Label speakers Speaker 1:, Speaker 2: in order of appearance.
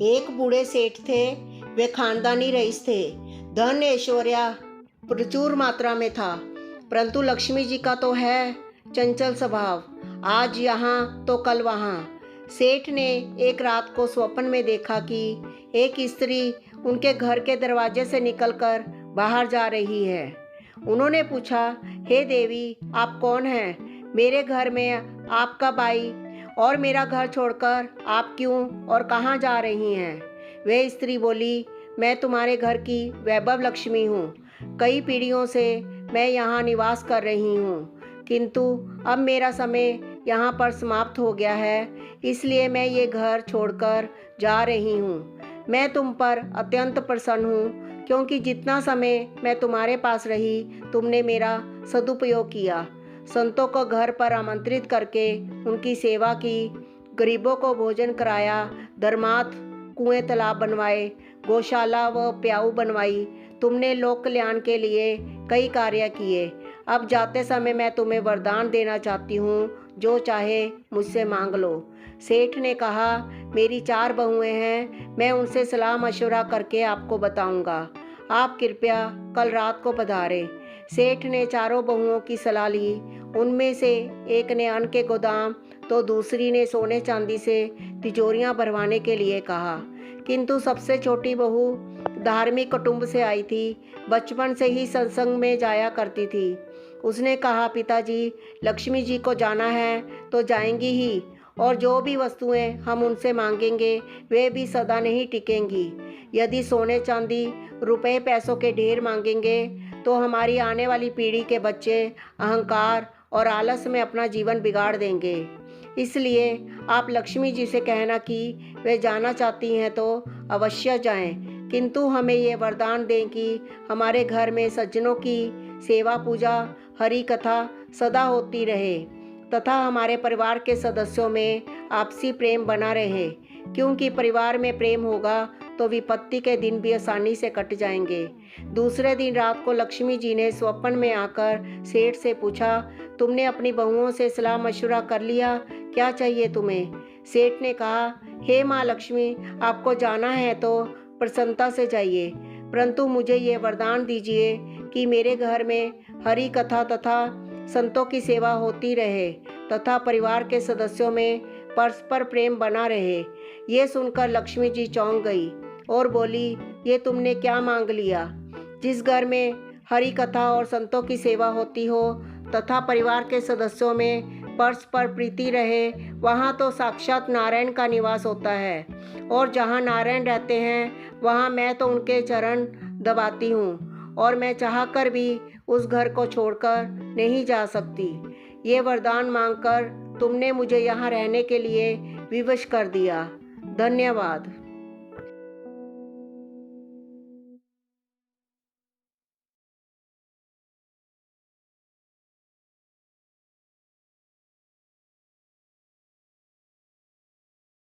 Speaker 1: एक बूढ़े सेठ थे। वे खानदानी रईस थे। धन ऐश्वर्या प्रचुर मात्रा में था, परंतु लक्ष्मी जी का तो है चंचल स्वभाव, आज यहाँ तो कल वहाँ। सेठ ने एक रात को स्वप्न में देखा कि एक स्त्री उनके घर के दरवाजे से निकलकर बाहर जा रही है। उन्होंने पूछा, हे देवी, आप कौन हैं? मेरे घर में आपका भाई और मेरा घर छोड़कर आप क्यों और कहाँ जा रही हैं? वह स्त्री बोली, मैं तुम्हारे घर की वैभव लक्ष्मी हूँ। कई पीढ़ियों से मैं यहाँ निवास कर रही हूँ, किंतु अब मेरा समय यहाँ पर समाप्त हो गया है, इसलिए मैं ये घर छोड़कर जा रही हूँ। मैं तुम पर अत्यंत प्रसन्न हूँ, क्योंकि जितना समय मैं तुम्हारे पास रही तुमने मेरा सदुपयोग किया। संतों को घर पर आमंत्रित करके उनकी सेवा की, गरीबों को भोजन कराया, धर्मार्थ कुएं तालाब बनवाए, गौशाला व प्याऊ बनवाई। तुमने लोक कल्याण के लिए कई कार्य किए। अब जाते समय मैं तुम्हें वरदान देना चाहती हूँ, जो चाहे मुझसे मांग लो। सेठ ने कहा, मेरी 4 बहुएं हैं, मैं उनसे सलाह मशवरा करके आपको बताऊंगा। आप कृपया कल रात को पधारें। सेठ ने चारों बहुओं की सलाह ली। उनमें से एक ने अन्न के गोदाम तो दूसरी ने सोने चांदी से तिजोरियां भरवाने के लिए कहा, किंतु सबसे छोटी बहू धार्मिक कुटुंब से आई थी, बचपन से ही सत्संग में जाया करती थी। उसने कहा, पिताजी, लक्ष्मी जी को जाना है तो जाएंगी ही, और जो भी वस्तुएं हम उनसे मांगेंगे वे भी सदा नहीं टिकेंगी। यदि सोने चांदी रुपए पैसों के ढेर मांगेंगे तो हमारी आने वाली पीढ़ी के बच्चे अहंकार और आलस में अपना जीवन बिगाड़ देंगे। इसलिए आप लक्ष्मी जी से कहना कि वे जाना चाहती हैं तो अवश्य जाएं, किंतु हमें ये वरदान दें कि हमारे घर में सज्जनों की सेवा पूजा, हरि कथा सदा होती रहे तथा हमारे परिवार के सदस्यों में आपसी प्रेम बना रहे, क्योंकि परिवार में प्रेम होगा तो विपत्ति के दिन भी आसानी से कट जाएंगे। दूसरे दिन रात को लक्ष्मी जी ने स्वप्न में आकर सेठ से पूछा, तुमने अपनी बहुओं से सलाह मशवरा कर लिया? क्या चाहिए तुम्हें? सेठ ने कहा, हे माँ लक्ष्मी, आपको जाना है तो प्रसन्नता से जाइए, परंतु मुझे ये वरदान दीजिए कि मेरे घर में हरि कथा तथा संतों की सेवा होती रहे तथा परिवार के सदस्यों में परस्पर प्रेम बना रहे। ये सुनकर लक्ष्मी जी चौंक गई और बोली, ये तुमने क्या मांग लिया? जिस घर में हरि कथा और संतों की सेवा होती हो तथा परिवार के सदस्यों में परस्पर प्रीति रहे, वहाँ तो साक्षात नारायण का निवास होता है, और जहाँ नारायण रहते हैं वहाँ मैं तो उनके चरण दबाती हूँ, और मैं चाहकर भी उस घर को छोड़कर नहीं जा सकती। ये वरदान मांगकर तुमने मुझे यहाँ रहने के लिए विवश कर दिया। धन्यवाद।